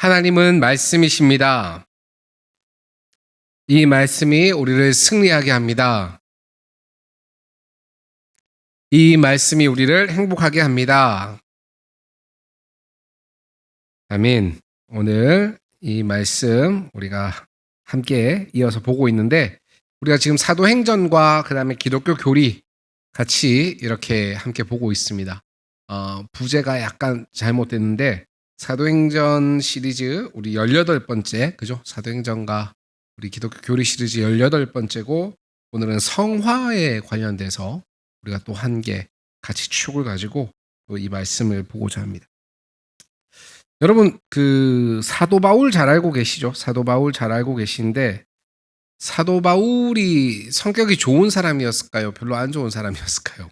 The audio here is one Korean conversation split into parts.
하나님은 말씀이십니다. 이 말씀이 우리를 승리하게 합니다. 이 말씀이 우리를 행복하게 합니다. 아멘. 오늘 이 말씀 우리가 함께 이어서 보고 있는데, 우리가 지금 사도행전과 그 다음에 기독교 교리 같이 이렇게 함께 보고 있습니다. 부제가 약간 잘못됐는데, 사도행전 시리즈 우리 18번째, 그죠? 사도행전과 우리 기독교 교리 시리즈 18번째고, 오늘은 성화에 관련돼서 우리가 또 한 개 같이 축을 가지고 또 이 말씀을 보고자 합니다. 여러분, 그 사도 바울 잘 알고 계시죠? 사도 바울 잘 알고 계신데, 사도 바울이 성격이 좋은 사람이었을까요? 별로 안 좋은 사람이었을까요?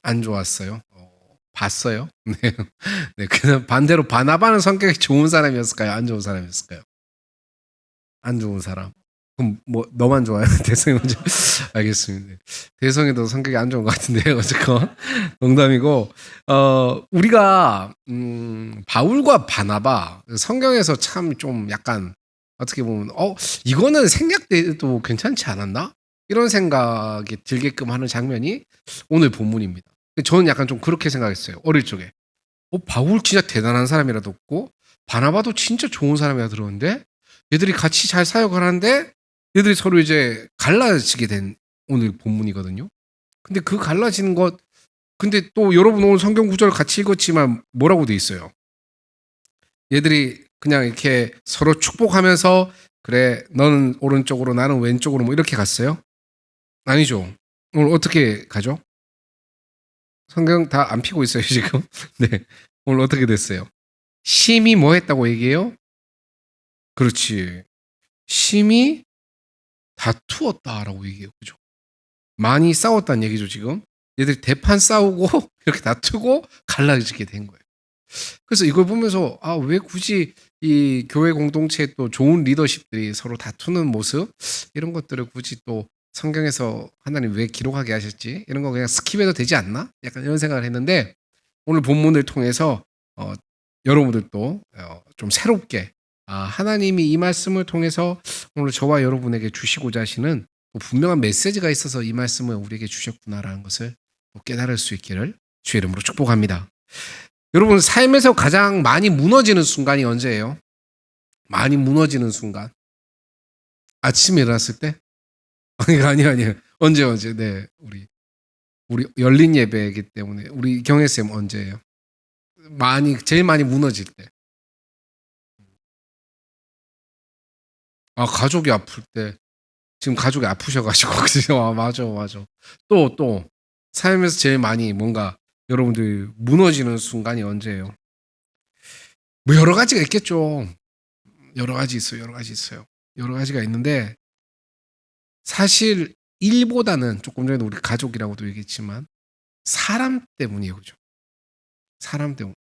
안 좋았어요. 봤어요? 네. 네. 그냥 반대로 바나바는 성격이 좋은 사람이었을까요? 안 좋은 사람이었을까요? 안 좋은 사람. 그럼 뭐 너만 좋아요? 대성이 먼저. 알겠습니다. 대성이도 성격이 안 좋은 것 같은데 어쨌건 농담이고, 우리가 바울과 바나바 성경에서 참 좀 약간 어떻게 보면 이거는 생략돼도 괜찮지 않았나? 이런 생각이 들게끔 하는 장면이 오늘 본문입니다. 저는 약간 좀 그렇게 생각했어요. 어릴 적에. 바울 진짜 대단한 사람이라도 없고 바나바도 진짜 좋은 사람이라 들었는데, 얘들이 같이 잘 사역을 하는데 얘들이 서로 이제 갈라지게 된 오늘 본문이거든요. 근데 그 갈라지는 것, 근데 또 여러분 오늘 성경 구절 같이 읽었지만 뭐라고 돼 있어요? 얘들이 그냥 이렇게 서로 축복하면서, 그래 너는 오른쪽으로 나는 왼쪽으로 뭐 이렇게 갔어요? 아니죠. 오늘 어떻게 가죠? 성경 다 안 피고 있어요 지금. 네. 오늘 어떻게 됐어요? 심히 뭐 했다고 얘기해요? 그렇지. 심히 다투었다라고 얘기해요. 그죠? 많이 싸웠다는 얘기죠, 지금. 얘들이 대판 싸우고 이렇게 다투고 갈라지게 된 거예요. 그래서 이걸 보면서 왜 굳이 이 교회 공동체에 또 좋은 리더십들이 서로 다투는 모습, 이런 것들을 굳이 또 성경에서 하나님 왜 기록하게 하셨지? 이런 거 그냥 스킵해도 되지 않나? 약간 이런 생각을 했는데, 오늘 본문을 통해서 여러분들도 좀 새롭게 하나님이 이 말씀을 통해서 오늘 저와 여러분에게 주시고자 하시는 분명한 메시지가 있어서 이 말씀을 우리에게 주셨구나라는 것을 깨달을 수 있기를 주의 이름으로 축복합니다. 여러분, 삶에서 가장 많이 무너지는 순간이 언제예요? 많이 무너지는 순간. 아침에 일어났을 때? 아니요. 언제? 네, 우리 열린 예배이기 때문에 우리 경혜쌤 언제예요? 제일 많이 무너질 때. 가족이 아플 때. 지금 가족이 아프셔가지고. 그죠? 맞아. 또 삶에서 제일 많이 뭔가 여러분들 무너지는 순간이 언제예요? 뭐 여러 가지가 있겠죠. 여러 가지 있어요. 여러 가지가 있는데, 사실 일보다는 조금 전에도 우리 가족이라고도 얘기했지만 사람 때문이에요. 그죠? 사람 때문.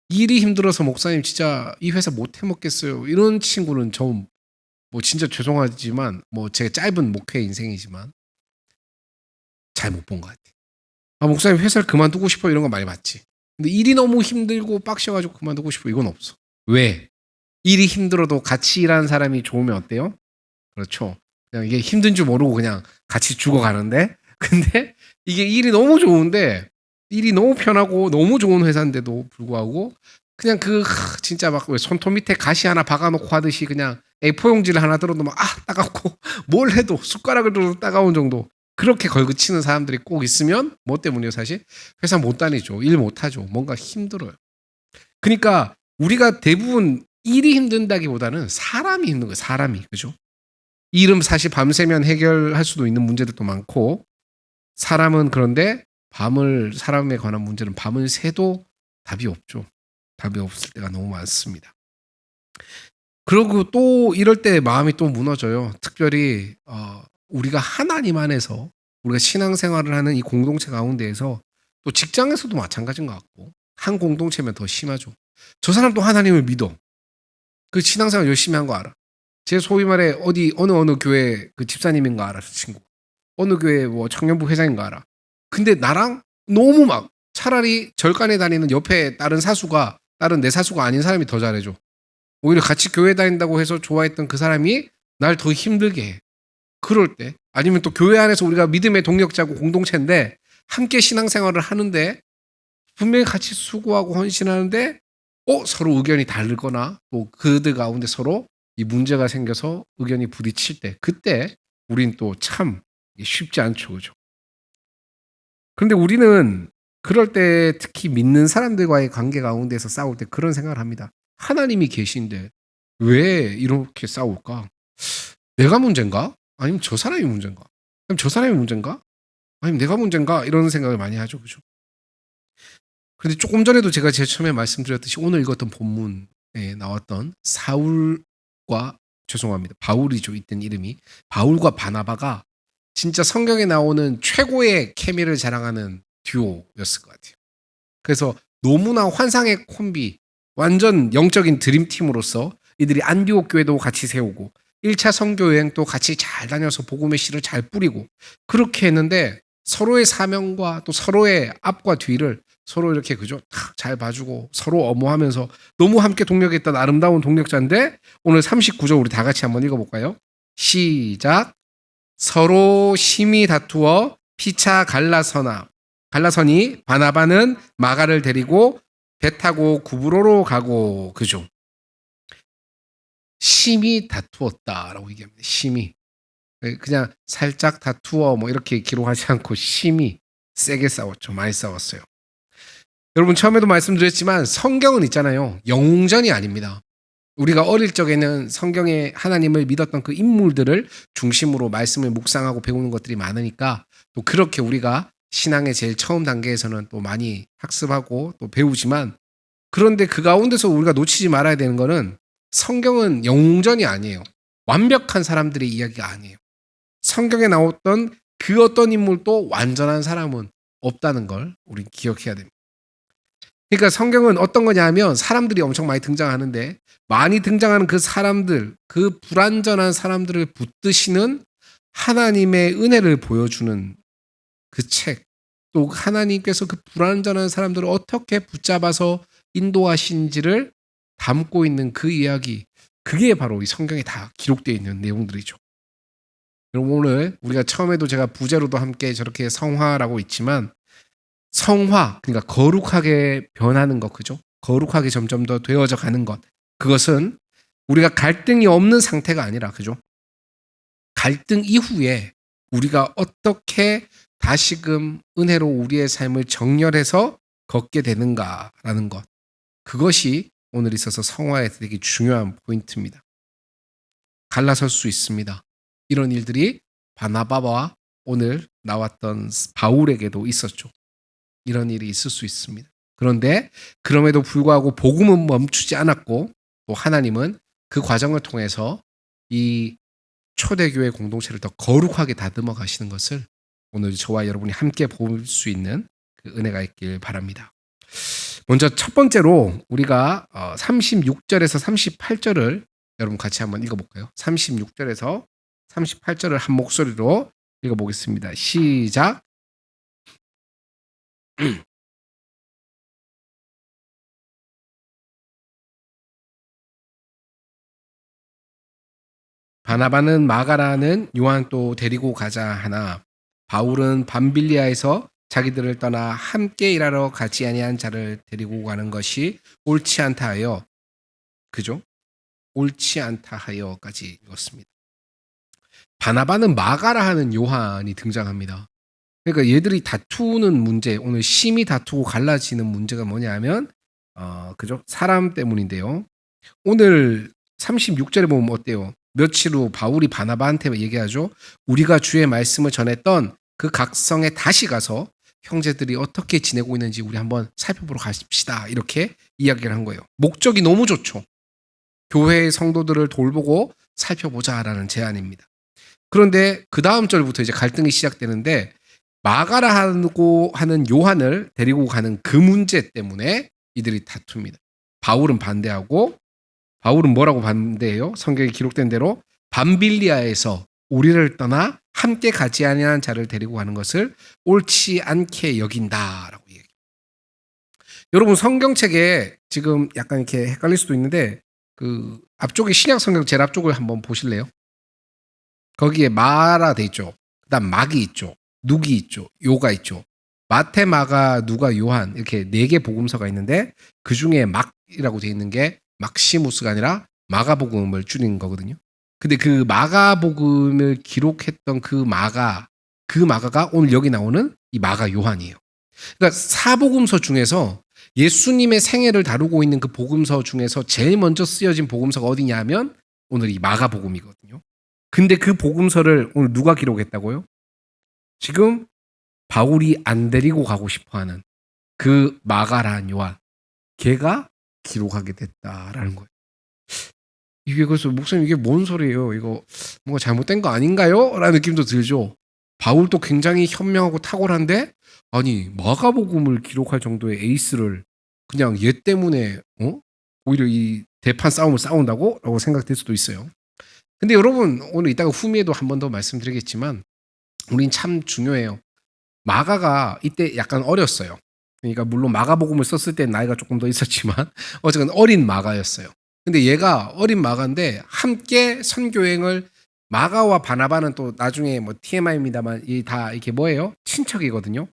일이 힘들어서 목사님 진짜 이 회사 못 해먹겠어요, 이런 친구는 좀 뭐 진짜 죄송하지만, 뭐 제 짧은 목회 인생이지만 잘 못 본 것 같아요. 목사님 회사를 그만두고 싶어, 이런 거 많이 봤지. 근데 일이 너무 힘들고 빡셔가지고 그만두고 싶어, 이건 없어. 왜? 일이 힘들어도 같이 일하는 사람이 좋으면 어때요? 그렇죠. 그냥 이게 힘든 줄 모르고 그냥 같이 죽어가는데, 근데 이게 일이 너무 좋은데, 일이 너무 편하고 너무 좋은 회사인데도 불구하고 그냥 진짜 막 손톱 밑에 가시 하나 박아놓고 하듯이 그냥 A4 용지를 하나 들어도 막 따갑고 뭘 해도 숟가락을 들어도 따가운 정도, 그렇게 걸그치는 사람들이 꼭 있으면 뭐 때문이에요? 사실 회사 못 다니죠. 일 못 하죠. 뭔가 힘들어요. 그러니까 우리가 대부분 일이 힘든다기보다는 사람이 힘든 거예요. 사람이. 그죠? 일은 사실 밤새면 해결할 수도 있는 문제들도 많고, 그런데 사람에 관한 문제는 밤을 새도 답이 없죠. 답이 없을 때가 너무 많습니다. 그리고 또 이럴 때 마음이 또 무너져요. 특별히 우리가 하나님 안에서 우리가 신앙생활을 하는 이 공동체 가운데에서, 또 직장에서도 마찬가지인 것 같고, 한 공동체면 더 심하죠. 저 사람도 하나님을 믿어. 그 신앙생활 열심히 한 거 알아. 제 소위 말해 어느 교회 그 집사님인 거 알아, 저 친구. 어느 교회 뭐 청년부 회장인 거 알아. 근데 나랑 너무 막 차라리 절간에 다니는 옆에 다른 사수가 다른 내 사수가 아닌 사람이 더 잘해줘. 오히려 같이 교회 다닌다고 해서 좋아했던 그 사람이 날 더 힘들게 해. 그럴 때 아니면 또 교회 안에서 우리가 믿음의 동력자고 공동체인데 함께 신앙생활을 하는데 분명히 같이 수고하고 헌신하는데 서로 의견이 다르거나 또 그들 가운데 서로 이 문제가 생겨서 의견이 부딪힐 때 그때 우린 또 참 쉽지 않죠. 그죠? 그런데 우리는 그럴 때 특히 믿는 사람들과의 관계 가운데서 싸울 때 그런 생각을 합니다. 하나님이 계신데 왜 이렇게 싸울까? 내가 문제인가? 아니면 저 사람이 문제인가? 아니면 저 사람이 문제인가? 아니면 내가 문제인가? 이런 생각을 많이 하죠. 그죠? 그런데 조금 전에도 제가 제일 처음에 말씀드렸듯이 오늘 읽었던 본문에 나왔던 사울과 죄송합니다. 바울이죠. 이땐 이름이. 바울과 바나바가 진짜 성경에 나오는 최고의 케미를 자랑하는 듀오였을 것 같아요. 그래서 너무나 환상의 콤비, 완전 영적인 드림팀으로서 이들이 안디옥 교회도 같이 세우고 1차 선교 여행도 같이 잘 다녀서 복음의 씨를 잘 뿌리고 그렇게 했는데 서로의 사명과 또 서로의 앞과 뒤를 서로 이렇게 그죠? 잘 봐주고 서로 엄호하면서 너무 함께 동력했던 아름다운 동력자인데 오늘 39절 우리 다 같이 한번 읽어볼까요? 시작. 서로 심히 다투어 피차 갈라서니 바나바는 마가를 데리고 배 타고 구브로로 가고 그죠? 심히 다투었다라고 얘기합니다. 심히. 그냥 살짝 다투어 뭐 이렇게 기록하지 않고 심히 세게 싸웠죠. 많이 싸웠어요. 여러분 처음에도 말씀드렸지만 성경은 있잖아요. 영웅전이 아닙니다. 우리가 어릴 적에는 성경에 하나님을 믿었던 그 인물들을 중심으로 말씀을 묵상하고 배우는 것들이 많으니까 또 그렇게 우리가 신앙의 제일 처음 단계에서는 또 많이 학습하고 또 배우지만 그런데 그 가운데서 우리가 놓치지 말아야 되는 거는 성경은 영웅전이 아니에요. 완벽한 사람들의 이야기가 아니에요. 성경에 나왔던 그 어떤 인물도 완전한 사람은 없다는 걸 우리 기억해야 됩니다. 그러니까 성경은 어떤 거냐 하면 사람들이 엄청 많이 등장하는데 많이 등장하는 그 사람들, 그 불완전한 사람들을 붙드시는 하나님의 은혜를 보여주는 그 책, 또 하나님께서 그 불완전한 사람들을 어떻게 붙잡아서 인도하신지를 담고 있는 그 이야기, 그게 바로 이 성경에 다 기록되어 있는 내용들이죠. 여러분 오늘 우리가 처음에도 제가 부제로도 함께 저렇게 성화라고 있지만 성화, 그러니까 거룩하게 변하는 것, 그죠? 거룩하게 점점 더 되어져 가는 것. 그것은 우리가 갈등이 없는 상태가 아니라, 그죠? 갈등 이후에 우리가 어떻게 다시금 은혜로 우리의 삶을 정렬해서 걷게 되는가라는 것. 그것이 오늘 있어서 성화에 되게 중요한 포인트입니다. 갈라설 수 있습니다. 이런 일들이 바나바와 오늘 나왔던 바울에게도 있었죠. 이런 일이 있을 수 있습니다. 그런데 그럼에도 불구하고 복음은 멈추지 않았고 또 하나님은 그 과정을 통해서 이 초대교회 공동체를 더 거룩하게 다듬어 가시는 것을 오늘 저와 여러분이 함께 볼 수 있는 그 은혜가 있길 바랍니다. 먼저 첫 번째로 우리가 36절에서 38절을 여러분 같이 한번 읽어볼까요? 36절에서 38절을 한 목소리로 읽어보겠습니다. 시작. 바나바는 마가라는 요한도 데리고 가자 하나 바울은 밤빌리아에서 자기들을 떠나 함께 일하러 가지 아니한 자를 데리고 가는 것이 옳지 않다 하여 그죠? 옳지 않다 하여까지 읽었습니다. 바나바는 마가라 하는 요한이 등장합니다. 그러니까 얘들이 다투는 문제, 오늘 심히 다투고 갈라지는 문제가 뭐냐면 그죠? 사람 때문인데요. 오늘 36절에 보면 어때요? 며칠 후 바울이 바나바한테 얘기하죠. 우리가 주의 말씀을 전했던 그 각성에 다시 가서 형제들이 어떻게 지내고 있는지 우리 한번 살펴보러 가십시다. 이렇게 이야기를 한 거예요. 목적이 너무 좋죠. 교회의 성도들을 돌보고 살펴보자라는 제안입니다. 그런데 그 다음 절부터 이제 갈등이 시작되는데 마가라 하는 요한을 데리고 가는 그 문제 때문에 이들이 다툽니다. 바울은 반대하고 바울은 뭐라고 반대해요? 성경에 기록된 대로 밤빌리아에서 우리를 떠나 함께 가지 아니한 자를 데리고 가는 것을 옳지 않게 여긴다라고 얘기해요. 여러분 성경책에 지금 약간 이렇게 헷갈릴 수도 있는데 그 앞쪽에 신약 성경 제일 앞쪽을 한번 보실래요? 거기에 마라 돼 있죠. 그다음 막이 있죠. 누기 있죠. 요가 있죠. 마태, 마가, 누가, 요한 이렇게 4개 복음서가 있는데 그중에 막이라고 돼 있는 게 막시무스가 아니라 마가복음을 줄인 거거든요. 근데 그 마가복음을 기록했던 그 마가가 오늘 여기 나오는 이 마가 요한이에요. 그러니까 사복음서 중에서 예수님의 생애를 다루고 있는 그 복음서 중에서 제일 먼저 쓰여진 복음서가 어디냐 하면 오늘 이 마가복음이거든요. 근데 그 복음서를 오늘 누가 기록했다고요? 지금 바울이 안 데리고 가고 싶어하는 그 마가라는 요한, 걔가 기록하게 됐다라는 거예요. 이게 그래서 목사님 이게 뭔 소리예요? 이거 뭔가 잘못된 거 아닌가요? 라는 느낌도 들죠. 바울도 굉장히 현명하고 탁월한데 아니 마가복음을 기록할 정도의 에이스를 그냥 얘 때문에 오히려 이 대판 싸움을 싸운다고? 라고 생각될 수도 있어요. 근데 여러분 오늘 이따가 후미에도 한 번 더 말씀드리겠지만 우린 참 중요해요. 마가가 이때 약간 어렸어요. 그러니까 물론 마가복음을 썼을 때 나이가 조금 더 있었지만 어쨌든 어린 마가였어요. 근데 얘가 어린 마가인데 함께 선교행을 마가와 바나바는 또 나중에 뭐 TMI입니다만 이 다 이렇게 뭐예요? 친척이거든요.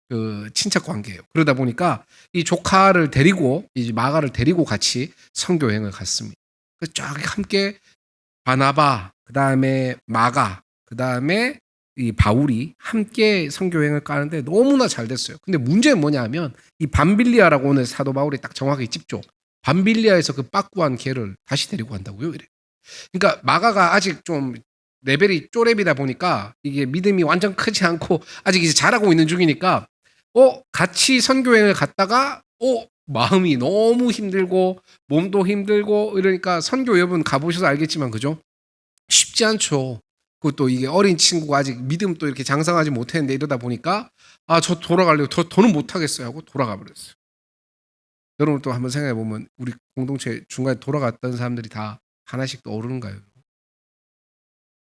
그 친척 관계예요. 그러다 보니까 이 조카를 데리고 이제 마가를 데리고 같이 선교행을 갔습니다. 그래서 쫙 함께 바나바, 그다음에 마가, 그다음에 이 바울이 함께 선교행을 가는데 너무나 잘 됐어요. 근데 문제는 뭐냐면 이 밤빌리아라고 오늘 사도 바울이 딱 정확히 찝죠. 밤빌리아에서 그 빠꾸한 걔를 다시 데리고 간다고요, 이래. 그러니까 마가가 아직 좀 레벨이 쪼렙이다 보니까 이게 믿음이 완전 크지 않고 아직 이제 자라고 있는 중이니까 같이 선교행을 갔다가 마음이 너무 힘들고 몸도 힘들고 이러니까 선교 여러분 가보셔서 알겠지만 그죠? 쉽지 않죠. 그것도 이게 어린 친구가 아직 믿음 또 이렇게 장성하지 못했는데 이러다 보니까 저 돌아가려고 더는 못하겠어요 하고 돌아가 버렸어요. 여러분 또 한번 생각해 보면 우리 공동체 중간에 돌아갔던 사람들이 다 하나씩 떠오르는가요?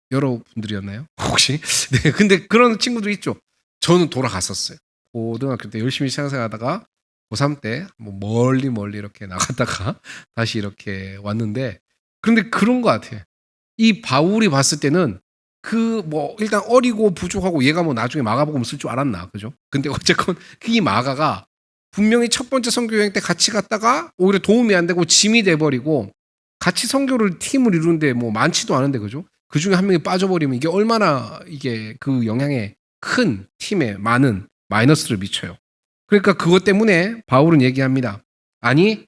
여러분들이었나요? 혹시? 네, 근데 그런 친구도 있죠. 저는 돌아갔었어요. 고등학교 때 열심히 신앙생활하다가 고3 때 뭐 멀리 이렇게 나갔다가 다시 이렇게 왔는데 그런데 그런 것 같아요. 이 바울이 봤을 때는 그 뭐 일단 어리고 부족하고 얘가 뭐 나중에 마가복음 쓸 줄 알았나 그죠? 근데 어쨌건 이 마가가 분명히 첫 번째 선교 여행 때 같이 갔다가 오히려 도움이 안 되고 짐이 돼 버리고 같이 선교를 팀을 이루는데 뭐 많지도 않은데 그죠? 그 중에 한 명이 빠져버리면 이게 얼마나 이게 그 영향에 큰 팀에 많은 마이너스를 미쳐요. 그러니까 그것 때문에 바울은 얘기합니다. 아니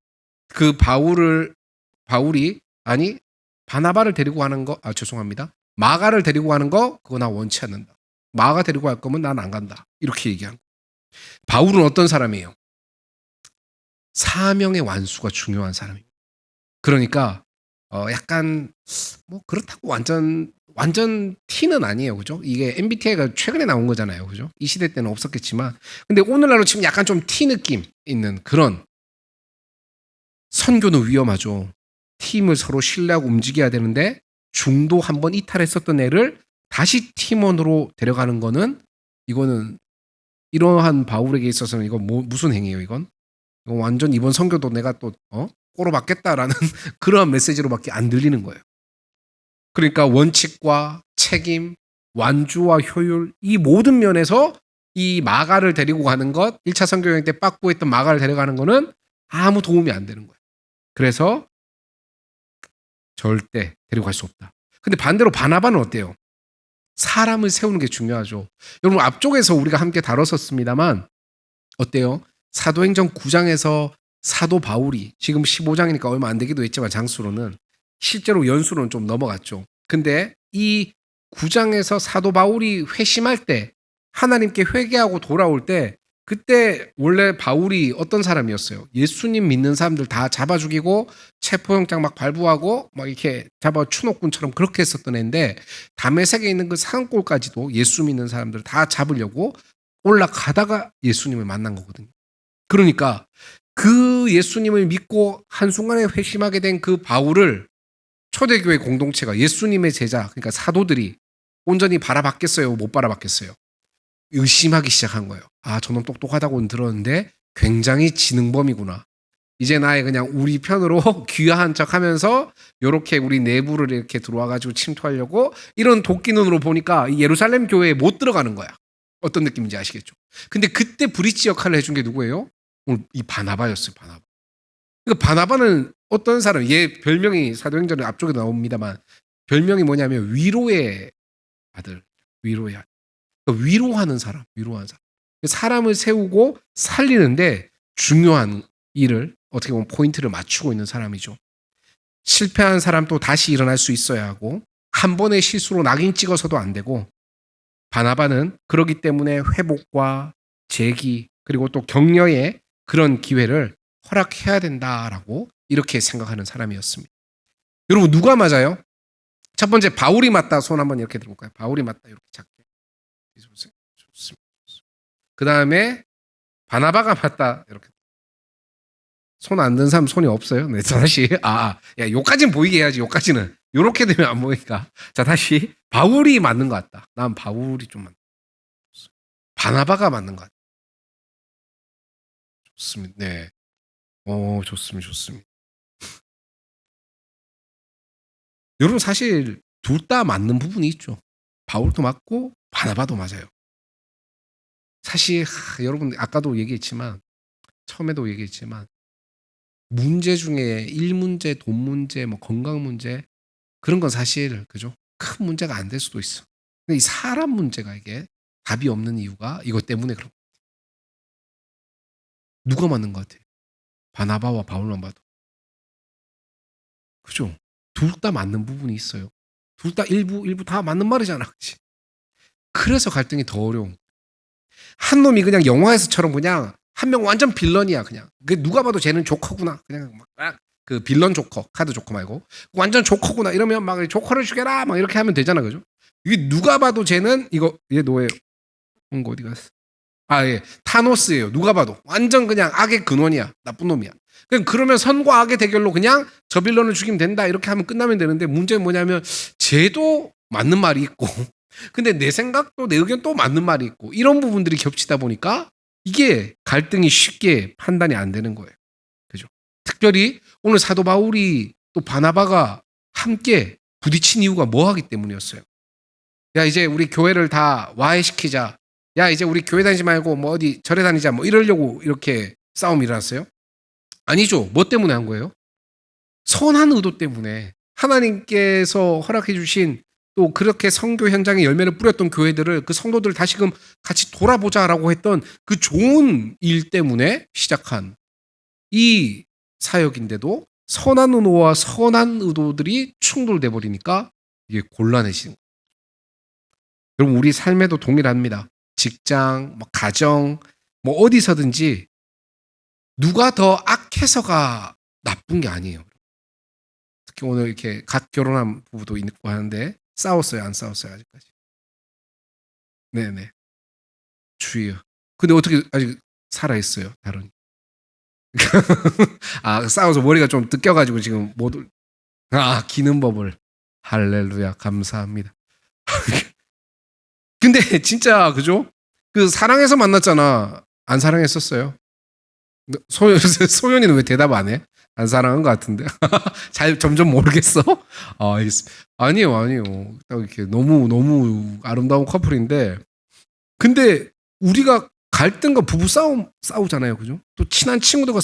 그 바울이 아니 바나바를 데리고 가는 거 죄송합니다. 마가를 데리고 가는 거 그거 나 원치 않는다. 마가 데리고 갈 거면 난 안 간다. 이렇게 얘기한 거. 바울은 어떤 사람이에요? 사명의 완수가 중요한 사람입니다. 그러니까 약간 뭐 그렇다고 완전 T는 아니에요. 그죠? 이게 MBTI가 최근에 나온 거잖아요. 그죠? 이 시대 때는 없었겠지만 근데 오늘날로 지금 약간 좀 T 느낌 있는 그런 선교는 위험하죠. 팀을 서로 신뢰하고 움직여야 되는데 중도 한번 이탈했었던 애를 다시 팀원으로 데려가는 거는 이거는 이러한 바울에게 있어서는 이건 무슨 행위예요, 이건? 이건 완전 이번 선교도 내가 또 꼬로 받겠다라는 그러한 메시지로밖에 안 들리는 거예요. 그러니까 원칙과 책임, 완주와 효율 이 모든 면에서 이 마가를 데리고 가는 것 1차 선교 여행 때 빠꾸했던 마가를 데려가는 거는 아무 도움이 안 되는 거예요. 그래서 절대 데리고 갈 수 없다. 근데 반대로 바나바는 어때요? 사람을 세우는 게 중요하죠. 여러분 앞쪽에서 우리가 함께 다뤘었습니다만 어때요? 사도행전 9장에서 사도 바울이 지금 15장이니까 얼마 안 되기도 했지만 장수로는 실제로 연수로는 좀 넘어갔죠. 근데 이 9장에서 사도 바울이 회심할 때 하나님께 회개하고 돌아올 때 그때 원래 바울이 어떤 사람이었어요? 예수님 믿는 사람들 다 잡아 죽이고 체포영장 막 발부하고 막 이렇게 잡아 추노꾼처럼 그렇게 했었던 애인데 다메섹에 있는 그 산골까지도 예수 믿는 사람들 다 잡으려고 올라가다가 예수님을 만난 거거든요. 그러니까 그 예수님을 믿고 한순간에 회심하게 된 그 바울을 초대교회 공동체가 예수님의 제자 그러니까 사도들이 온전히 바라봤겠어요? 못 바라봤겠어요? 의심하기 시작한 거예요. 저놈 똑똑하다고는 들었는데 굉장히 지능범이구나. 이제 나의 그냥 우리 편으로 귀화한 척하면서 이렇게 우리 내부를 이렇게 들어와가지고 침투하려고 이런 도끼 눈으로 보니까 이 예루살렘 교회에 못 들어가는 거야. 어떤 느낌인지 아시겠죠? 근데 그때 브릿지 역할을 해준 게 누구예요? 오늘 이 바나바였어요. 바나바. 그러니까 바나바는 어떤 사람? 얘 별명이 사도행전 앞쪽에 나옵니다만 별명이 뭐냐면 위로의 아들, 위로의 아들. 그러니까 위로하는 사람, 위로하는 사람. 사람을 세우고 살리는데 중요한 일을 어떻게 보면 포인트를 맞추고 있는 사람이죠. 실패한 사람도 다시 일어날 수 있어야 하고 한 번의 실수로 낙인 찍어서도 안 되고 바나바는 그러기 때문에 회복과 재기 그리고 또 격려의 그런 기회를 허락해야 된다라고 이렇게 생각하는 사람이었습니다. 여러분 누가 맞아요? 첫 번째 바울이 맞다. 손 한번 이렇게 들어볼까요? 바울이 맞다. 이렇게 작게. 좋습니다. 그 다음에 바나바가 맞다. 이렇게. 손 안 든 사람 손이 없어요? 네, 다시. 야, 요까지는 보이게 해야지. 요까지는. 요렇게 되면 안 보이니까. 자, 다시. 바울이 맞는 것 같다. 난 바울이 좀 맞는 것 같다. 바나바가 맞는 것 같다. 좋습니다. 네. 좋습니다. 여러분, 사실 둘 다 맞는 부분이 있죠. 바울도 맞고, 바나바도 맞아요. 사실, 여러분, 아까도 얘기했지만, 처음에도 얘기했지만, 문제 중에 일 문제, 돈 문제, 뭐 건강 문제 그런 건 사실 그죠? 큰 문제가 안 될 수도 있어. 근데 이 사람 문제가 이게 답이 없는 이유가 이것 때문에 그런 거야. 누가 맞는 것 같아? 바나바와 바울만 봐도. 그죠? 둘 다 맞는 부분이 있어요. 둘 다 일부 다 맞는 말이잖아. 그치? 그래서 갈등이 더 어려운. 한 놈이 그냥 영화에서처럼 그냥 한 명 완전 빌런이야 그냥. 그 누가 봐도 쟤는 조커구나. 그냥 막 그 빌런 조커, 카드 조커 말고 완전 조커구나 이러면 막 조커를 죽여라 막 이렇게 하면 되잖아, 그죠? 이게 누가 봐도 쟤는 이거 얘 노예 거 어디 갔어? 예, 타노스예요. 누가 봐도 완전 그냥 악의 근원이야, 나쁜 놈이야. 그러면 선과 악의 대결로 그냥 저 빌런을 죽이면 된다 이렇게 하면 끝나면 되는데 문제는 뭐냐면 쟤도 맞는 말이 있고, 근데 내 생각도 내 의견 또 맞는 말이 있고 이런 부분들이 겹치다 보니까 이게 갈등이 쉽게 판단이 안 되는 거예요. 그죠? 특별히 오늘 사도 바울이 또 바나바가 함께 부딪힌 이유가 뭐 하기 때문이었어요. 야, 이제 우리 교회를 다 와해시키자. 야, 이제 우리 교회 다니지 말고 뭐 어디 절에 다니자. 뭐 이러려고 이렇게 싸움이 일어났어요? 아니죠. 뭐 때문에 한 거예요? 선한 의도 때문에 하나님께서 허락해 주신 또 그렇게 선교 현장에 열매를 뿌렸던 교회들을 그 성도들 다시금 같이 돌아보자라고 했던 그 좋은 일 때문에 시작한 이 사역인데도 선한 의도와 선한 의도들이 충돌돼 버리니까 이게 곤란해지는 거예요. 여러분 우리 삶에도 동일합니다. 직장, 뭐 가정, 뭐 어디서든지 누가 더 악해서가 나쁜 게 아니에요. 특히 오늘 이렇게 갓 결혼한 부부도 있고 하는데 싸웠어요, 안 싸웠어요 아직까지? 네네. 주의요. 근데 어떻게 아직 살아 있어요, 다른? 싸워서 머리가 좀 뜯겨가지고 지금 못 기는 법을. 할렐루야, 감사합니다. 근데 진짜 그죠? 그 사랑해서 만났잖아. 안 사랑했었어요? 소연이는 왜 대답 안 해? 안 사랑한 것 같은데. 잘 점점 모르겠어. 알겠습니다. 아니에요. 딱 이렇게 너무 아름다운 커플인데, 근데 우리가 갈등과 부부 싸우잖아요, 그죠? 또 친한 친구들과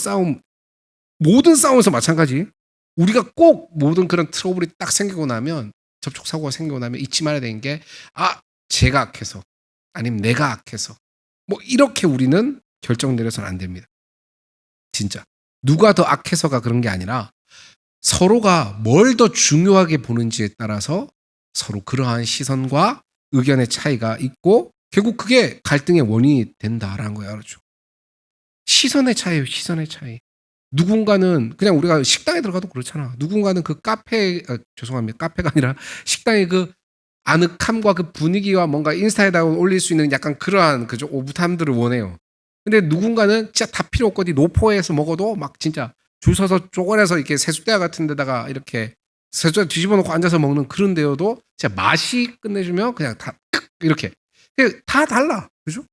모든 싸움에서 마찬가지. 우리가 꼭 모든 그런 트러블이 딱 생기고 나면, 접촉 사고가 생기고 나면 잊지 말아야 되는 게, 제가 악해서, 아니면 내가 악해서, 뭐 이렇게 우리는 결정 내려서는 안 됩니다. 진짜. 누가 더 악해서가 그런 게 아니라 서로가 뭘 더 중요하게 보는지에 따라서 서로 그러한 시선과 의견의 차이가 있고 결국 그게 갈등의 원인이 된다라는 거예요. 알았죠? 시선의 차이예요. 시선의 차이. 누군가는 그냥 우리가 식당에 들어가도 그렇잖아. 누군가는 그 죄송합니다. 카페가 아니라 식당의 그 아늑함과 그 분위기와 뭔가 인스타에다가 올릴 수 있는 약간 그러한 그죠 오붓함들을 원해요. 근데 누군가는 진짜 다 필요 없고 어디 노포에서 먹어도 막 진짜 줄 서서 쪼그려서 이렇게 세숫대야 같은 데다가 이렇게 세숫대 뒤집어 놓고 앉아서 먹는 그런 데여도 진짜 맛이 끝내주면 그냥 다 이렇게 다 달라. 그죠?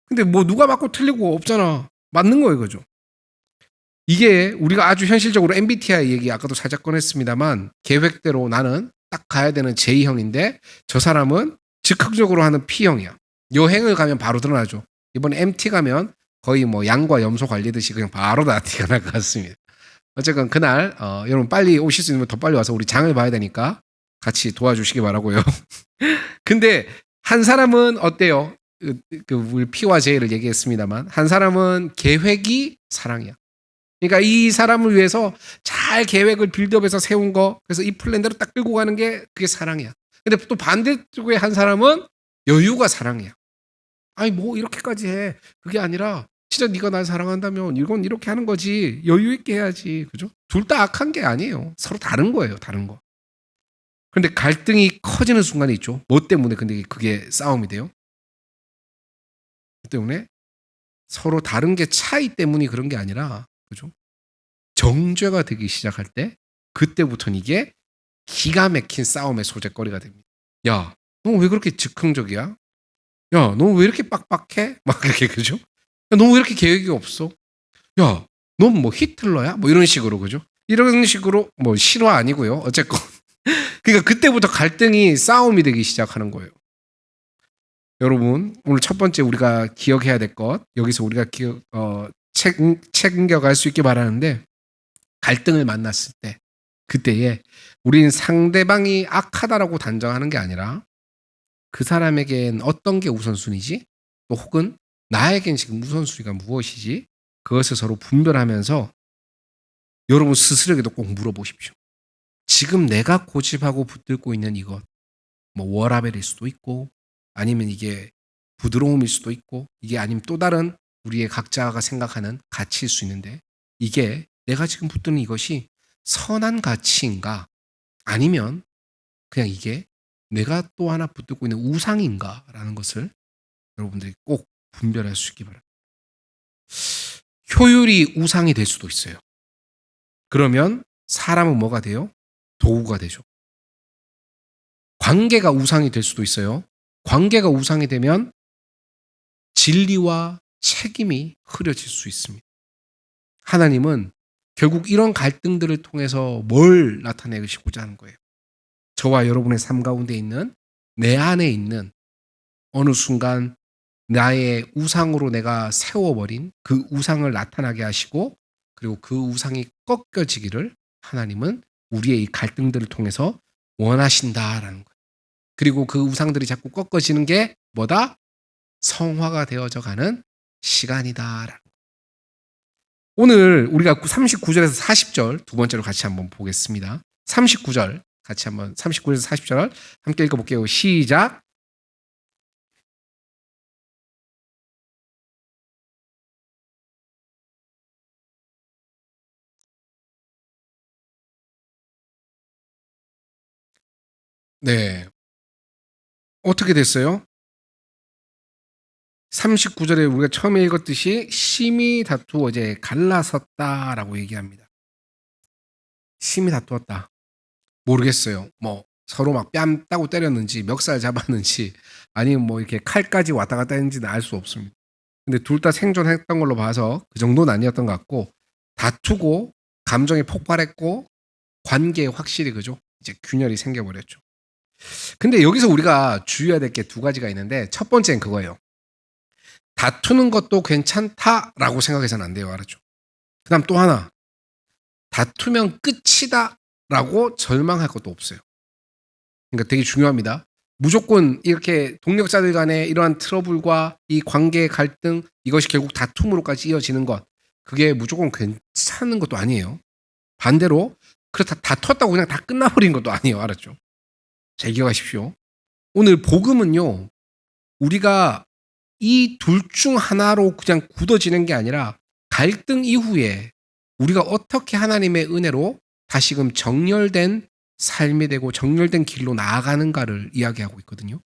근데 뭐 누가 맞고 틀리고 없잖아. 맞는 거예요, 그죠? 이게 우리가 아주 현실적으로 MBTI 얘기 아까도 살짝 꺼냈습니다만 계획대로 나는 딱 가야 되는 J형인데 저 사람은 즉흥적으로 하는 P형이야. 여행을 가면 바로 드러나죠. 이번에 MT 가면 거의 뭐 양과 염소 관리듯이 그냥 바로 다 티가 날 것 같습니다. 어쨌건 그날 여러분 빨리 오실 수 있으면 더 빨리 와서 우리 장을 봐야 되니까 같이 도와주시기 바라고요. 근데 한 사람은 어때요? 우리 P와 J를 얘기했습니다만 한 사람은 계획이 사랑이야. 그러니까 이 사람을 위해서 잘 계획을 빌드업해서 세운 거, 그래서 이 플랜대로 딱 끌고 가는 게 그게 사랑이야. 근데 또 반대쪽에 한 사람은 여유가 사랑이야. 아니 뭐 이렇게까지 해. 그게 아니라 진짜 네가 날 사랑한다면 이건 이렇게 하는 거지. 여유 있게 해야지. 그죠? 둘 다 악한 게 아니에요. 서로 다른 거예요. 다른 거. 근데 갈등이 커지는 순간이 있죠. 뭐 때문에 근데 그게 싸움이 돼요? 그 때문에 서로 다른 게 차이 때문이 그런 게 아니라 그죠? 정죄가 되기 시작할 때 그때부터는 이게 기가 막힌 싸움의 소재거리가 됩니다. 야, 너 왜 그렇게 즉흥적이야? 야, 너 왜 이렇게 빡빡해? 막 이렇게 그죠? 야, 너 왜 이렇게 계획이 없어? 야, 넌 뭐 히틀러야? 뭐 이런 식으로 그죠? 이런 식으로 뭐 실화 아니고요. 어쨌건 그러니까 그때부터 갈등이 싸움이 되기 시작하는 거예요. 여러분 오늘 첫 번째 우리가 기억해야 될 것 여기서 우리가 챙겨갈 수 있게 바라는데 갈등을 만났을 때 그때에 우리는 상대방이 악하다라고 단정하는 게 아니라 그 사람에겐 어떤 게 우선순위지? 또 혹은 나에겐 지금 우선순위가 무엇이지? 그것을 서로 분별하면서 여러분 스스로에게도 꼭 물어보십시오. 지금 내가 고집하고 붙들고 있는 이것 뭐 워라벨일 수도 있고 아니면 이게 부드러움일 수도 있고 이게 아니면 또 다른 우리의 각자가 생각하는 가치일 수 있는데 이게 내가 지금 붙드는 이것이 선한 가치인가 아니면 그냥 이게 내가 또 하나 붙들고 있는 우상인가라는 것을 여러분들이 꼭 분별할 수 있기 바랍니다. 효율이 우상이 될 수도 있어요. 그러면 사람은 뭐가 돼요? 도구가 되죠. 관계가 우상이 될 수도 있어요. 관계가 우상이 되면 진리와 책임이 흐려질 수 있습니다. 하나님은 결국 이런 갈등들을 통해서 뭘 나타내시고자 하는 거예요. 저와 여러분의 삶 가운데 있는 내 안에 있는 어느 순간 나의 우상으로 내가 세워버린 그 우상을 나타나게 하시고 그리고 그 우상이 꺾여지기를 하나님은 우리의 이 갈등들을 통해서 원하신다라는 거예요. 그리고 그 우상들이 자꾸 꺾어지는 게 뭐다? 성화가 되어져 가는 시간이다라는 거예요. 오늘 우리가 39절에서 40절 두 번째로 같이 한번 보겠습니다. 39절 같이 한번 39절에서 40절 함께 읽어볼게요. 시작. 네. 어떻게 됐어요? 39절에 우리가 처음에 읽었듯이 심히 다투어 이제 갈라섰다라고 얘기합니다. 심히 다투었다. 모르겠어요. 뭐 서로 막 뺨 따고 때렸는지 멱살 잡았는지 아니면 뭐 이렇게 칼까지 왔다 갔다 했는지는 알 수 없습니다. 근데 둘 다 생존했던 걸로 봐서 그 정도는 아니었던 것 같고 다투고 감정이 폭발했고 관계에 확실히 그죠? 이제 균열이 생겨버렸죠. 근데 여기서 우리가 주의해야 될 게 두 가지가 있는데 첫 번째는 그거예요. 다투는 것도 괜찮다라고 생각해서는 안 돼요. 알았죠? 그 다음 또 하나. 다투면 끝이다라고 절망할 것도 없어요. 그러니까 되게 중요합니다. 무조건 이렇게 동력자들 간의 이러한 트러블과 이 관계의 갈등 이것이 결국 다툼으로까지 이어지는 것 그게 무조건 괜찮은 것도 아니에요. 반대로 그렇다 다투었다고 그냥 다 끝나버린 것도 아니에요. 알았죠? 잘 기억하십시오. 오늘 복음은요. 우리가 이 둘 중 하나로 그냥 굳어지는 게 아니라 갈등 이후에 우리가 어떻게 하나님의 은혜로 다시금 정렬된 삶이 되고 정렬된 길로 나아가는가를 이야기하고 있거든요.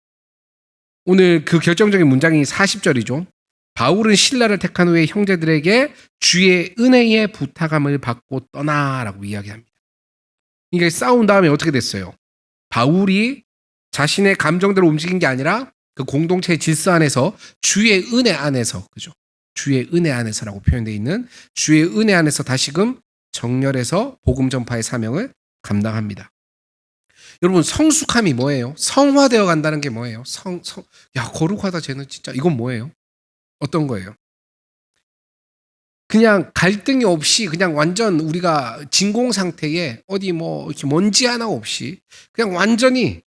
오늘 그 결정적인 문장이 40절이죠. 바울은 신라를 택한 후에 형제들에게 주의 은혜의 부탁함을 받고 떠나라고 이야기합니다. 이게 싸운 다음에 어떻게 됐어요? 바울이 자신의 감정대로 움직인 게 아니라 그 공동체의 질서 안에서 주의 은혜 안에서 그죠? 주의 은혜 안에서라고 표현되어 있는 주의 은혜 안에서 다시금 정렬해서 복음 전파의 사명을 감당합니다. 여러분 성숙함이 뭐예요? 성화되어 간다는 게 뭐예요? 야 거룩하다 쟤는 진짜 이건 뭐예요? 어떤 거예요? 그냥 갈등이 없이 그냥 완전 우리가 진공 상태에 어디 뭐 이렇게 먼지 하나 없이 그냥 완전히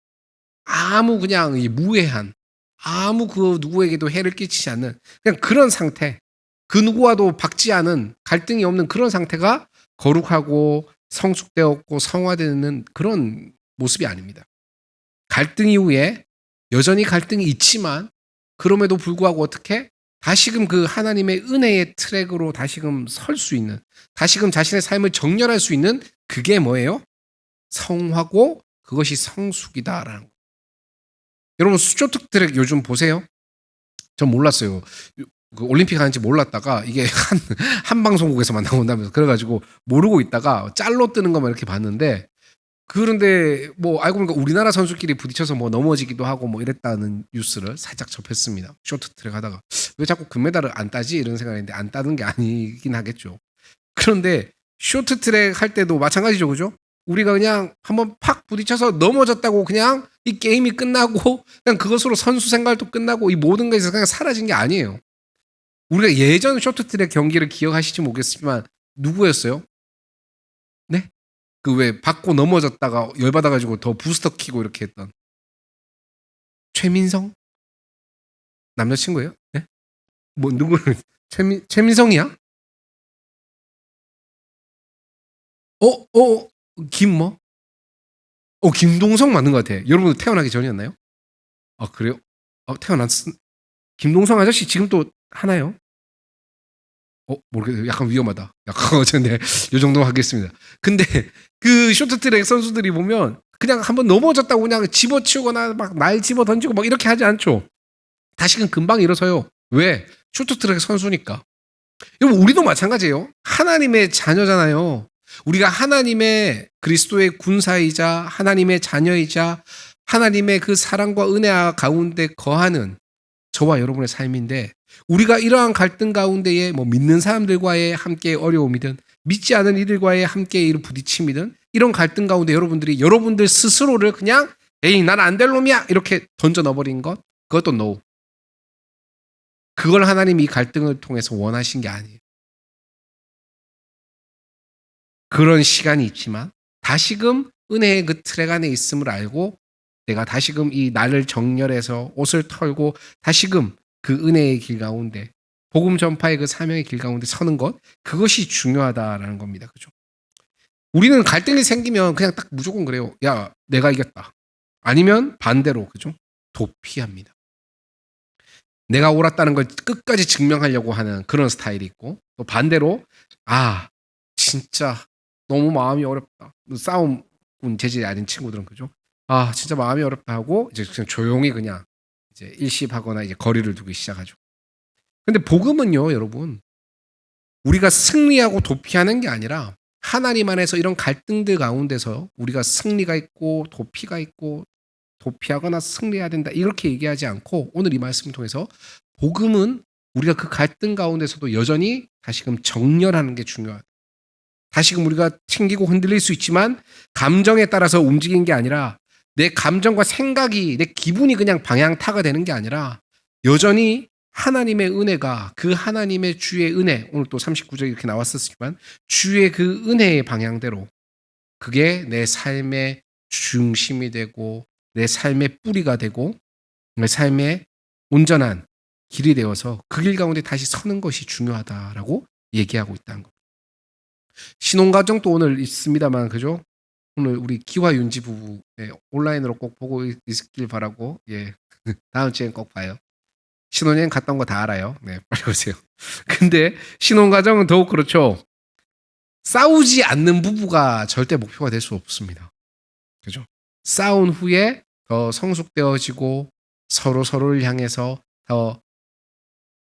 아무 그냥 무해한 아무 그 누구에게도 해를 끼치지 않는 그냥 그런 상태 그 누구와도 박지 않은 갈등이 없는 그런 상태가 거룩하고 성숙되었고 성화되는 그런 모습이 아닙니다. 갈등 이후에 여전히 갈등이 있지만 그럼에도 불구하고 어떻게 다시금 그 하나님의 은혜의 트랙으로 다시금 설 수 있는 다시금 자신의 삶을 정렬할 수 있는 그게 뭐예요? 성화고 그것이 성숙이다라는 거예요. 여러분 쇼트 트랙 요즘 보세요. 전 몰랐어요. 그 올림픽 하는지 몰랐다가 이게 한 방송국에서만 나온다면서 그래가지고 모르고 있다가 짤로 뜨는 것만 이렇게 봤는데 그런데 뭐 알고 보니까 우리나라 선수끼리 부딪혀서 뭐 넘어지기도 하고 뭐 이랬다는 뉴스를 살짝 접했습니다. 쇼트트랙 하다가 왜 자꾸 금메달을 안 따지 이런 생각했는데 안 따는 게 아니긴 하겠죠. 그런데 쇼트트랙 할 때도 마찬가지죠, 그죠? 우리가 그냥 한번 팍 부딪혀서 넘어졌다고 그냥 이 게임이 끝나고 그냥 그것으로 선수 생활도 끝나고 이 모든 것에서 그냥 사라진 게 아니에요. 우리가 예전 쇼트트랙 경기를 기억하실지 모르겠지만 누구였어요? 네? 그 왜 받고 넘어졌다가 열받아가지고 더 부스터 키고 이렇게 했던 최민성? 남자친구예요? 네? 뭐 누구를 최민성이야? 김 뭐? 김동성 맞는 것 같아. 여러분 태어나기 전이었나요? 아 그래요? 김동성 아저씨 지금 또 하나요? 모르겠어요. 약간 위험하다. 약간 어쩐데 요 정도 하겠습니다. 근데 그 쇼트트랙 선수들이 보면 그냥 한번 넘어졌다고 그냥 집어치우거나 막 날 집어 던지고 막 이렇게 하지 않죠. 다시금 금방 일어서요. 왜? 쇼트트랙 선수니까. 여러분 우리도 마찬가지예요. 하나님의 자녀잖아요. 우리가 하나님의 그리스도의 군사이자 하나님의 자녀이자 하나님의 그 사랑과 은혜 가운데 거하는 저와 여러분의 삶인데 우리가 이러한 갈등 가운데에 뭐 믿는 사람들과의 함께 어려움이든 믿지 않은 이들과의 함께 부딪힘이든 이런 갈등 가운데 여러분들이 여러분들 스스로를 그냥 에이 난 안 될 놈이야 이렇게 던져 넣어버린 것 그것도 no. 그걸 하나님이 이 갈등을 통해서 원하신 게 아니에요. 그런 시간이 있지만 다시금 은혜의 그 트랙 안에 있음을 알고 내가 다시금 이 나를 정렬해서 옷을 털고 다시금 그 은혜의 길 가운데 복음 전파의 그 사명의 길 가운데 서는 것 그것이 중요하다라는 겁니다. 그죠? 우리는 갈등이 생기면 그냥 딱 무조건 그래요. 야 내가 이겼다. 아니면 반대로 그죠? 도피합니다. 내가 옳았다는 걸 끝까지 증명하려고 하는 그런 스타일이 있고 또 반대로 진짜 너무 마음이 어렵다. 싸움 재질이 아닌 친구들은 그죠? 진짜 마음이 어렵다 하고 이제 그냥 조용히 그냥 이제 일십하거나 이제 거리를 두기 시작하죠. 근데 복음은요, 여러분. 우리가 승리하고 도피하는 게 아니라 하나님 안에서 이런 갈등들 가운데서 우리가 승리가 있고 도피가 있고 도피하거나 승리해야 된다. 이렇게 얘기하지 않고 오늘 이 말씀을 통해서 복음은 우리가 그 갈등 가운데서도 여전히 다시금 정렬하는 게 중요하다. 다시금 우리가 튕기고 흔들릴 수 있지만 감정에 따라서 움직이는 게 아니라 내 감정과 생각이 내 기분이 그냥 방향타가 되는 게 아니라 여전히 하나님의 은혜가 그 하나님의 주의 은혜 오늘 또 39절 이렇게 나왔었지만 주의 그 은혜의 방향대로 그게 내 삶의 중심이 되고 내 삶의 뿌리가 되고 내 삶의 온전한 길이 되어서 그 길 가운데 다시 서는 것이 중요하다라고 얘기하고 있다는 겁니다. 신혼가정도 오늘 있습니다만 그죠? 오늘 우리 기화 윤지 부부 온라인으로 꼭 보고 있길 바라고 다음 주엔 꼭 봐요. 신혼여행 갔다 온 거 다 알아요. 네, 빨리 오세요. 근데 신혼가정은 더욱 그렇죠. 싸우지 않는 부부가 절대 목표가 될 수 없습니다. 그죠? 싸운 후에 더 성숙되어지고 서로를 향해서 더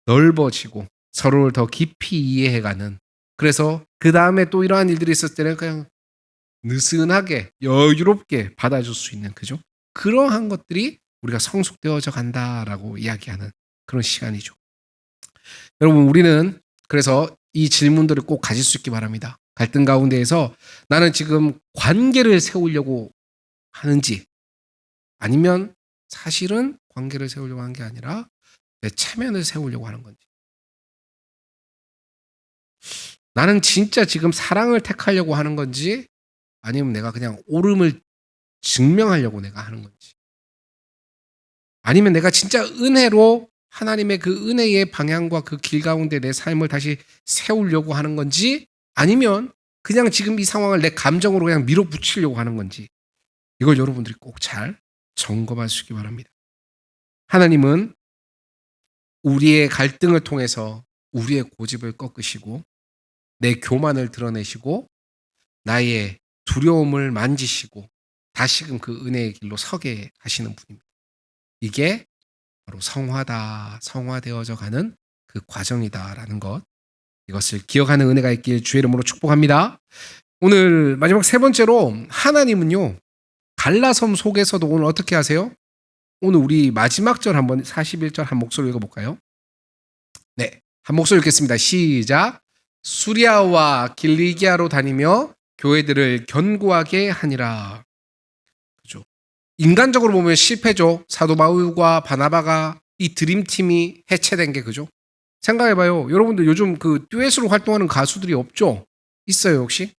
넓어지고 서로를 더 깊이 이해해가는 그래서 그 다음에 또 이러한 일들이 있었을 때는 그냥 느슨하게 여유롭게 받아줄 수 있는 그죠? 그러한 것들이 우리가 성숙되어져 간다라고 이야기하는 그런 시간이죠. 여러분, 우리는 그래서 이 질문들을 꼭 가질 수 있기 바랍니다. 갈등 가운데에서 나는 지금 관계를 세우려고 하는지, 아니면 사실은 관계를 세우려고 하는 게 아니라 내 체면을 세우려고 하는 건지, 나는 진짜 지금 사랑을 택하려고 하는 건지, 아니면 내가 그냥 옳음을 증명하려고 내가 하는 건지, 아니면 내가 진짜 은혜로 하나님의 그 은혜의 방향과 그 길 가운데 내 삶을 다시 세우려고 하는 건지, 아니면 그냥 지금 이 상황을 내 감정으로 그냥 밀어붙이려고 하는 건지, 이걸 여러분들이 꼭 잘 점검하시기 바랍니다. 하나님은 우리의 갈등을 통해서 우리의 고집을 꺾으시고 내 교만을 드러내시고 나의 두려움을 만지시고 다시금 그 은혜의 길로 서게 하시는 분입니다. 이게 바로 성화되어져 가는 그 과정이다라는 것, 이것을 기억하는 은혜가 있길 주의 이름으로 축복합니다. 오늘 마지막 세 번째로, 하나님은요 갈라섬 속에서도 오늘 어떻게 하세요? 오늘 우리 마지막 절 한번 41절 한 목소리 읽어볼까요? 네, 한 목소리 읽겠습니다. 시작. 수리아와 길리기아로 다니며 교회들을 견고하게 하니라. 그죠? 인간적으로 보면 실패죠. 사도 바울과 바나바가 이 드림팀이 해체된 게, 그죠? 생각해봐요. 여러분들 요즘 그 듀엣으로 활동하는 가수들이 없죠? 있어요 혹시?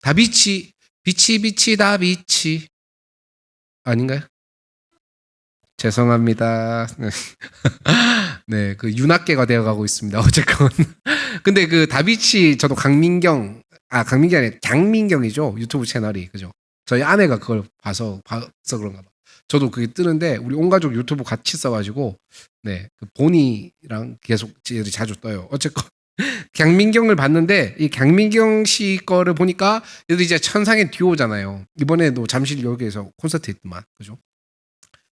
다비치, 비치 다비치 아닌가요? 죄송합니다. 네, 그 윤학계가 되어가고 있습니다. 어쨌건. 근데 그 다비치, 저도 강민경이 아니라 강민경이죠. 유튜브 채널이, 그죠? 저희 아내가 그걸 봐서 그런가 봐. 저도 그게 뜨는데 우리 온 가족 유튜브 같이 써가지고, 네, 그 보니랑 계속 자주 떠요. 어쨌건 강민경을 봤는데, 이 강민경 씨 거를 보니까 얘도 이제 천상의 듀오잖아요. 이번에도 잠실 여기에서 콘서트 했더만, 그죠?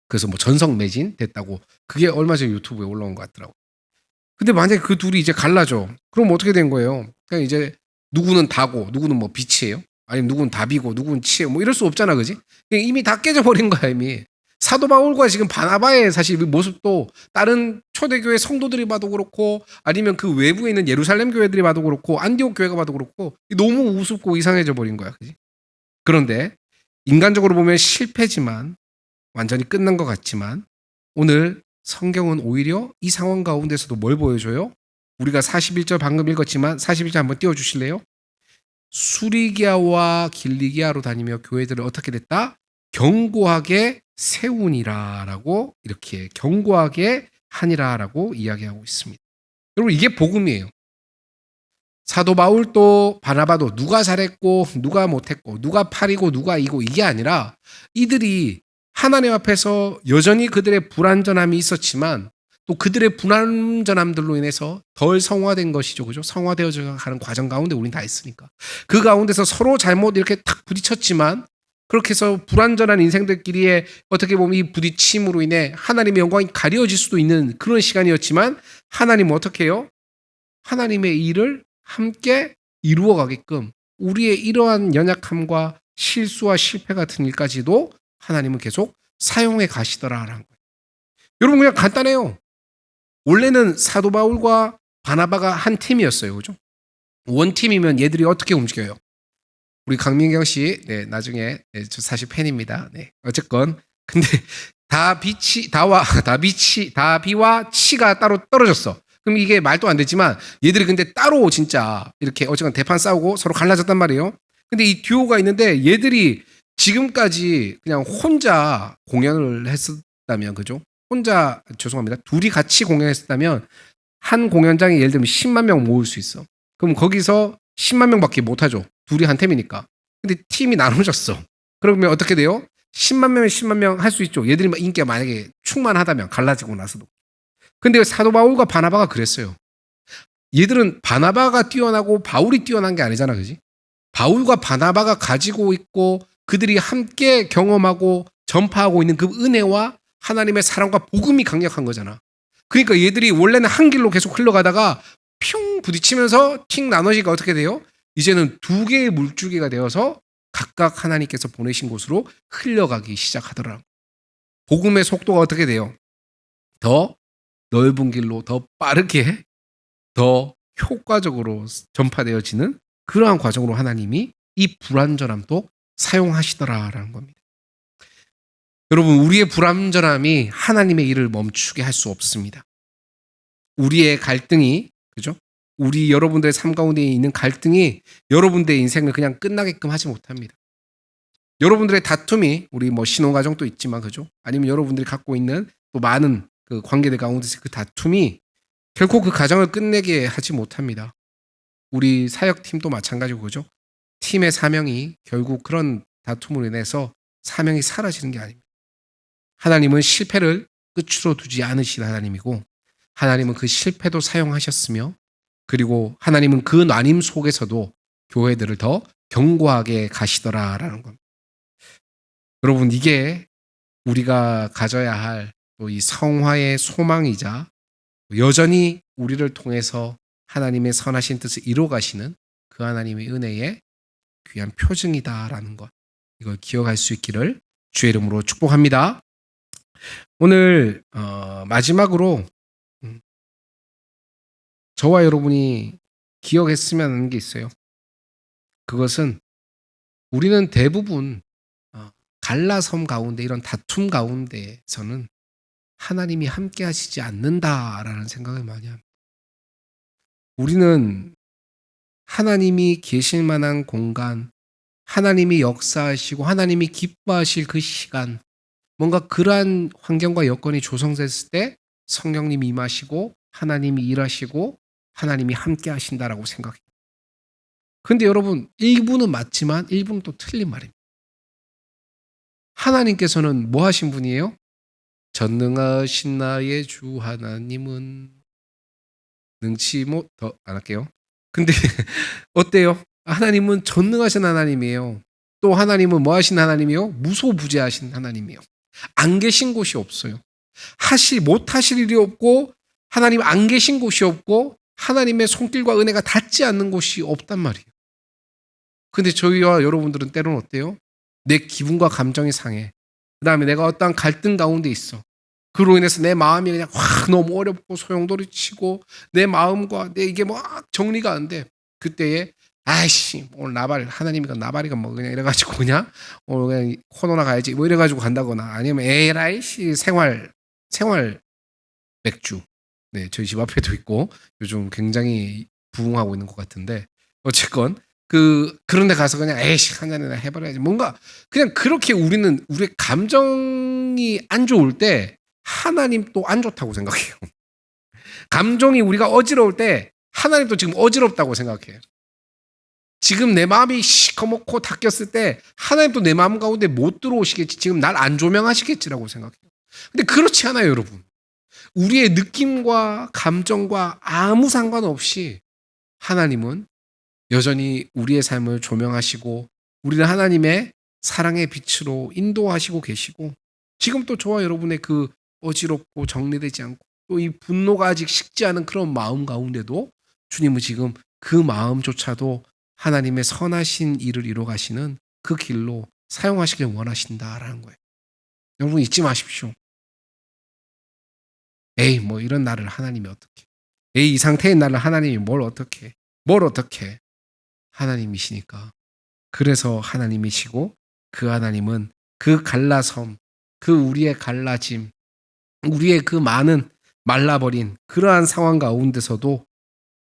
그래서 뭐 전성 매진 됐다고, 그게 얼마 전에 유튜브에 올라온 것 같더라고. 근데 만약에 그 둘이 이제 갈라져, 그럼 어떻게 된 거예요? 그냥 이제 누구는 다고 누구는 뭐 빛이에요? 아니면 누구는 답이고 누구는 치예요? 뭐 이럴 수 없잖아, 그지? 이미 다 깨져버린 거야 이미. 사도 바울과 지금 바나바의 사실 모습도 다른 초대교회 성도들이 봐도 그렇고, 아니면 그 외부에 있는 예루살렘 교회들이 봐도 그렇고, 안디옥 교회가 봐도 그렇고, 너무 우습고 이상해져 버린 거야, 그지? 그런데 인간적으로 보면 실패지만, 완전히 끝난 것 같지만, 오늘 성경은 오히려 이 상황 가운데서도 뭘 보여줘요? 우리가 41절 방금 읽었지만 41절 한번 띄워주실래요? 수리기아와 길리기아로 다니며 교회들을 어떻게 됐다? 견고하게 세우니라 라고, 이렇게 견고하게 하니라 라고 이야기하고 있습니다. 여러분, 이게 복음이에요. 사도 바울도 바나바도 누가 잘했고 누가 못했고 누가 팔이고 누가 이고 이게 아니라, 이들이 하나님 앞에서 여전히 그들의 불완전함이 있었지만 또 그들의 불완전함들로 인해서 덜 성화된 것이죠. 그죠? 성화되어져 가는 과정 가운데 우린 다 있으니까. 그 가운데서 서로 잘못 이렇게 탁 부딪혔지만, 그렇게 해서 불완전한 인생들끼리의 어떻게 보면 이 부딪힘으로 인해 하나님의 영광이 가려질 수도 있는 그런 시간이었지만, 하나님은 어떻게 해요? 하나님의 일을 함께 이루어가게끔 우리의 이러한 연약함과 실수와 실패 같은 일까지도 하나님은 계속 사용해 가시더라라는 거예요. 여러분, 그냥 간단해요. 원래는 사도 바울과 바나바가 한 팀이었어요, 그죠? 원팀이면 얘들이 어떻게 움직여요? 우리 강민경 씨, 네, 나중에, 네, 저 사실 팬입니다. 네, 어쨌건 근데 다비와 치가 따로 떨어졌어. 그럼 이게 말도 안 되지만 얘들이 근데 따로 진짜 이렇게 어쨌건 대판 싸우고 서로 갈라졌단 말이에요. 근데 이 듀오가 있는데 얘들이 지금까지 그냥 혼자 공연을 했었다면, 그죠? 혼자, 죄송합니다. 둘이 같이 공연했었다면 한 공연장에 예를 들면 10만 명 모을 수 있어. 그럼 거기서 10만 명밖에 못 하죠. 둘이 한 팀이니까. 근데 팀이 나눠졌어. 그러면 어떻게 돼요? 10만 명에 10만 명 할 수 있죠. 얘들이 인기가 만약에 충만하다면, 갈라지고 나서도. 근데 사도 바울과 바나바가 그랬어요. 얘들은 바나바가 뛰어나고 바울이 뛰어난 게 아니잖아, 그지? 바울과 바나바가 가지고 있고 그들이 함께 경험하고 전파하고 있는 그 은혜와 하나님의 사랑과 복음이 강력한 거잖아. 그러니까 얘들이 원래는 한 길로 계속 흘러가다가 핑 부딪히면서 팅 나눠지가 어떻게 돼요? 이제는 두 개의 물줄기가 되어서 각각 하나님께서 보내신 곳으로 흘러가기 시작하더라. 복음의 속도가 어떻게 돼요? 더 넓은 길로 더 빠르게 더 효과적으로 전파되어지는 그러한 과정으로 하나님이 이 불완전함도 사용하시더라라는 겁니다. 여러분, 우리의 불완전함이 하나님의 일을 멈추게 할 수 없습니다. 우리의 갈등이, 그죠? 우리 여러분들의 삶 가운데 있는 갈등이 여러분들의 인생을 그냥 끝나게끔 하지 못합니다. 여러분들의 다툼이, 우리 뭐 신혼가정도 있지만, 그죠? 아니면 여러분들이 갖고 있는 또 많은 그 관계들 가운데서 그 다툼이 결코 그 가정을 끝내게 하지 못합니다. 우리 사역팀도 마찬가지고, 그죠? 팀의 사명이 결국 그런 다툼으로 인해서 사명이 사라지는 게 아닙니다. 하나님은 실패를 끝으로 두지 않으신 하나님이고, 하나님은 그 실패도 사용하셨으며, 그리고 하나님은 그 나님 속에서도 교회들을 더 견고하게 가시더라라는 겁니다. 여러분, 이게 우리가 가져야 할 또 이 성화의 소망이자 여전히 우리를 통해서 하나님의 선하신 뜻을 이루어 가시는 그 하나님의 은혜의 귀한 표징이다라는 것, 이걸 기억할 수 있기를 주의 이름으로 축복합니다. 오늘 마지막으로 저와 여러분이 기억했으면 하는 게 있어요. 그것은 우리는 대부분 갈라섬 가운데, 이런 다툼 가운데서는 하나님이 함께 하시지 않는다라는 생각을 많이 합니다. 우리는 하나님이 계실 만한 공간, 하나님이 역사하시고 하나님이 기뻐하실 그 시간, 뭔가 그러한 환경과 여건이 조성됐을 때 성령님이 임하시고 하나님이 일하시고 하나님이 함께 하신다라고 생각해요. 근데 여러분, 일부는 맞지만 일부는 또 틀린 말입니다. 하나님께서는 뭐 하신 분이에요? 전능하신 나의 주 하나님은 능치 못, 더 안 할게요. 근데 어때요? 하나님은 전능하신 하나님이에요. 또 하나님은 뭐 하신 하나님이에요? 무소부재하신 하나님이에요. 안 계신 곳이 없어요. 못하실 일이 없고, 하나님 안 계신 곳이 없고, 하나님의 손길과 은혜가 닿지 않는 곳이 없단 말이에요. 근데 저희와 여러분들은 때로는 어때요? 내 기분과 감정이 상해. 그 다음에 내가 어떠한 갈등 가운데 있어. 그로 인해서 내 마음이 그냥 확 너무 어렵고 소용돌이치고 내 마음과 내 이게 막 정리가 안 돼. 그때에 아이씨 오늘 하나님이가 나발이가 뭐 그냥 이래가지고 그냥 오늘 그냥 코너나 가야지 뭐 이래가지고 간다거나, 아니면 에라이씨 생활 맥주. 네, 저희 집 앞에도 있고 요즘 굉장히 부흥하고 있는 것 같은데, 어쨌건 그런 데 가서 그냥 에이씨 한 잔이나 해버려야지, 뭔가 그냥 그렇게 우리는 우리의 감정이 안 좋을 때 하나님 또 안 좋다고 생각해요. 감정이 우리가 어지러울 때 하나님도 지금 어지럽다고 생각해요. 지금 내 마음이 시커멓고 닦였을 때 하나님도 내 마음 가운데 못 들어오시겠지, 지금 날 안 조명하시겠지라고 생각해요. 근데 그렇지 않아요, 여러분. 우리의 느낌과 감정과 아무 상관없이 하나님은 여전히 우리의 삶을 조명하시고 우리를 하나님의 사랑의 빛으로 인도하시고 계시고, 지금 또 저와 여러분의 그 어지럽고 정리되지 않고 또 이 분노가 아직 식지 않은 그런 마음 가운데도 주님은 지금 그 마음조차도 하나님의 선하신 일을 이루어 가시는 그 길로 사용하시길 원하신다라는 거예요. 여러분 잊지 마십시오. 에이 뭐 이런 나를 하나님이 어떻게, 에이 이 상태인 나를 하나님이 뭘 어떻게 하나님이시니까. 그래서 하나님이시고, 그 하나님은 그 갈라섬, 그 우리의 갈라짐, 우리의 그 많은 말라버린 그러한 상황 가운데서도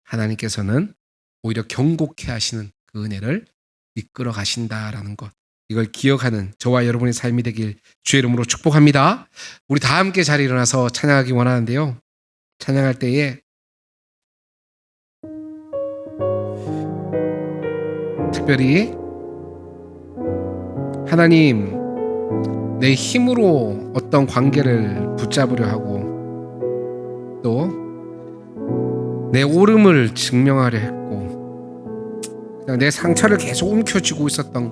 하나님께서는 오히려 경고케 하시는 그 은혜를 이끌어 가신다라는 것, 이걸 기억하는 저와 여러분의 삶이 되길 주의 이름으로 축복합니다. 우리 다 함께 자리에 일어나서 찬양하기 원하는데요, 찬양할 때에 특별히 하나님, 내 힘으로 어떤 관계를 붙잡으려 하고 또 내 옳음을 증명하려 했고 그냥 내 상처를 계속 움켜쥐고 있었던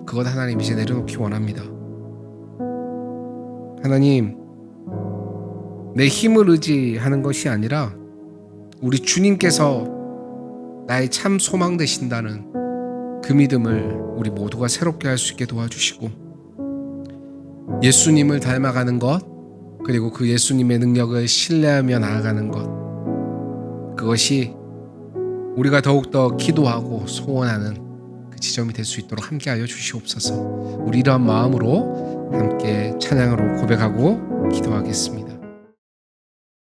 그것 하나님 이제 내려놓기 원합니다. 하나님, 내 힘을 의지하는 것이 아니라 우리 주님께서 나의 참 소망 되신다는 그 믿음을 우리 모두가 새롭게 할 수 있게 도와주시고, 예수님을 닮아가는 것, 그리고 그 예수님의 능력을 신뢰하며 나아가는 것, 그것이 우리가 더욱더 기도하고 소원하는 그 지점이 될 수 있도록 함께하여 주시옵소서. 우리 이러한 마음으로 함께 찬양으로 고백하고 기도하겠습니다.